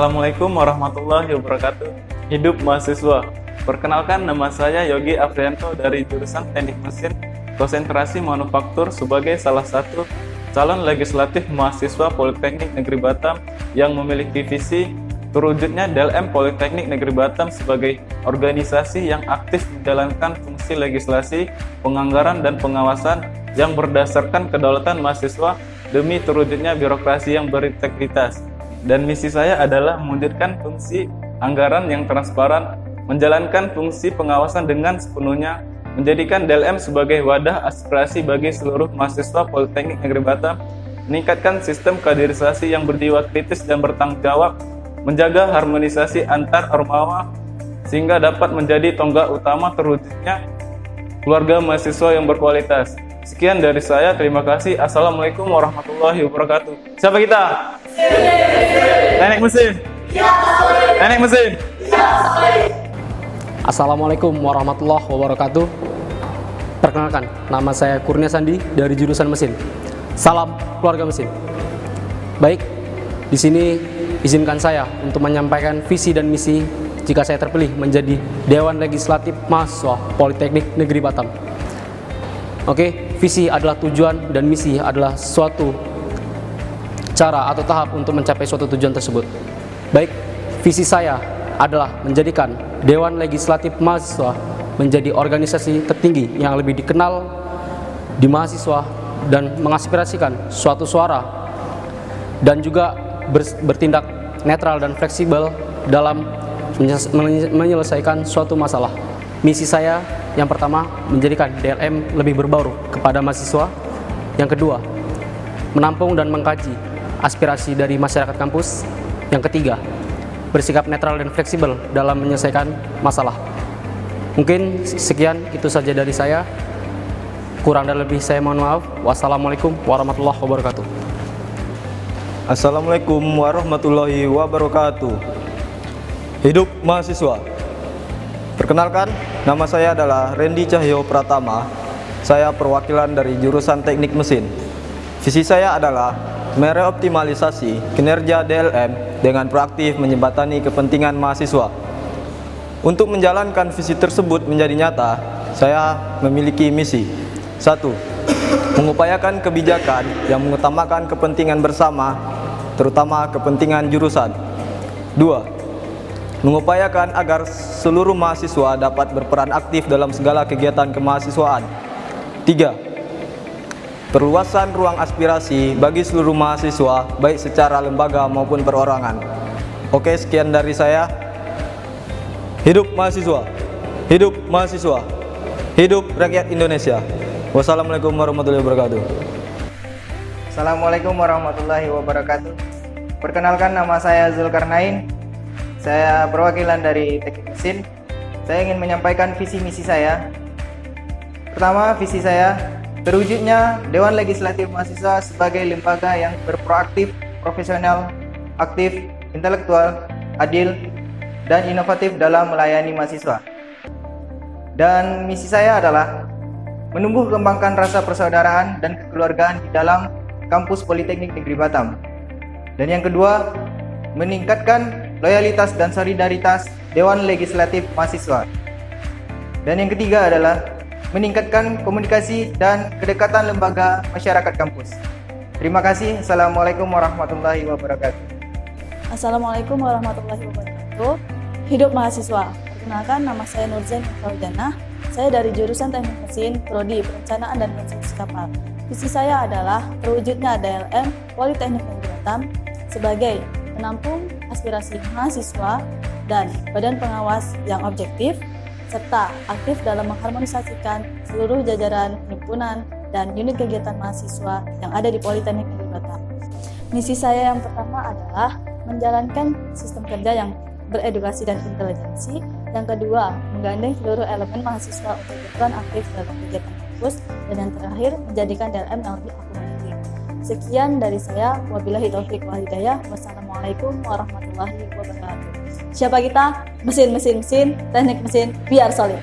Assalamualaikum warahmatullahi wabarakatuh. Hidup mahasiswa. Perkenalkan, nama saya Yogi Afrianto dari jurusan Teknik Mesin Konsentrasi Manufaktur sebagai salah satu calon legislatif mahasiswa Politeknik Negeri Batam yang memiliki visi terwujudnya DLM Politeknik Negeri Batam sebagai organisasi yang aktif menjalankan fungsi legislasi, penganggaran, dan pengawasan yang berdasarkan kedaulatan mahasiswa demi terwujudnya birokrasi yang berintegritas. Dan misi saya adalah mewujudkan fungsi anggaran yang transparan, menjalankan fungsi pengawasan dengan sepenuhnya, menjadikan DLM sebagai wadah aspirasi bagi seluruh mahasiswa Politeknik Negeri Batam, meningkatkan sistem kaderisasi yang berjiwa kritis dan bertanggung jawab, menjaga harmonisasi antar ormawa sehingga dapat menjadi tonggak utama terwujudnya keluarga mahasiswa yang berkualitas. Sekian dari saya, terima kasih. Assalamualaikum warahmatullahi wabarakatuh. Siapa kita? Teknik Mesin. Teknik Mesin. Assalamualaikum warahmatullahi wabarakatuh. Perkenalkan, nama saya Kurnia Sandi dari jurusan Mesin. Salam keluarga mesin. Baik, di sini izinkan saya untuk menyampaikan visi dan misi jika saya terpilih menjadi Dewan Legislatif Mahasiswa Politeknik Negeri Batam. Oke, visi adalah tujuan dan misi adalah suatu cara atau tahap untuk mencapai suatu tujuan tersebut. Baik, visi saya adalah menjadikan Dewan Legislatif Mahasiswa menjadi organisasi tertinggi yang lebih dikenal di mahasiswa dan mengaspirasikan suatu suara dan juga bertindak netral dan fleksibel dalam menyelesaikan suatu masalah. Misi saya yang pertama, menjadikan DLM lebih berbaur kepada mahasiswa. Yang kedua, menampung dan mengkaji aspirasi dari masyarakat kampus. Yang ketiga, bersikap netral dan fleksibel dalam menyelesaikan masalah. Mungkin sekian itu saja dari saya. Kurang dan lebih saya mohon maaf. Wassalamualaikum warahmatullahi wabarakatuh. Assalamualaikum warahmatullahi wabarakatuh. Hidup mahasiswa. Perkenalkan, nama saya adalah Randy Cahyo Pratama. Saya perwakilan dari jurusan Teknik Mesin. Visi saya adalah mereoptimalisasi kinerja DLM dengan proaktif menjembatani kepentingan mahasiswa. Untuk menjalankan visi tersebut menjadi nyata, saya memiliki misi. 1. Mengupayakan kebijakan yang mengutamakan kepentingan bersama, terutama kepentingan jurusan. 2. Mengupayakan agar seluruh mahasiswa dapat berperan aktif dalam segala kegiatan kemahasiswaan. 3. Perluasan ruang aspirasi bagi seluruh mahasiswa, baik secara lembaga maupun perorangan. Oke, sekian dari saya. Hidup mahasiswa. Hidup mahasiswa. Hidup rakyat Indonesia. Wassalamualaikum warahmatullahi wabarakatuh. Assalamualaikum warahmatullahi wabarakatuh. Perkenalkan, nama saya Zulkarnain. Saya perwakilan dari Teknik Mesin. Saya ingin menyampaikan visi misi saya. Pertama, visi saya terwujudnya Dewan Legislatif Mahasiswa sebagai lembaga yang berproaktif, profesional, aktif, intelektual, adil, dan inovatif dalam melayani mahasiswa. Dan misi saya adalah menumbuh kembangkan rasa persaudaraan dan kekeluargaan di dalam kampus Politeknik Negeri Batam. Dan yang kedua, meningkatkan loyalitas dan solidaritas Dewan Legislatif Mahasiswa. Dan yang ketiga adalah meningkatkan komunikasi dan kedekatan lembaga masyarakat kampus. Terima kasih. Assalamualaikum warahmatullahi wabarakatuh. Assalamualaikum warahmatullahi wabarakatuh. Hidup mahasiswa. Perkenalkan, nama saya Nurzain Fauzana. Saya dari jurusan Teknik Mesin, Prodi Perencanaan dan Konstruksi Kapal. Visi saya adalah terwujudnya DLM Politeknik Negeri Batam sebagai menampung aspirasi mahasiswa dan badan pengawas yang objektif, serta aktif dalam mengharmonisasikan seluruh jajaran himpunan dan unit kegiatan mahasiswa yang ada di Politeknik Negeri Batam. Misi saya yang pertama adalah menjalankan sistem kerja yang beredukasi dan intelijensi. Yang kedua, menggandeng seluruh elemen mahasiswa untuk berperan aktif dalam kegiatan kampus. Dan yang terakhir, menjadikan DLM yang lebih akomodatif. Sekian dari saya. Wabillahi taufiq wal hidayah. Wassalamualaikum warahmatullahi wabarakatuh. Siapa kita? Mesin, teknik mesin, biar solid.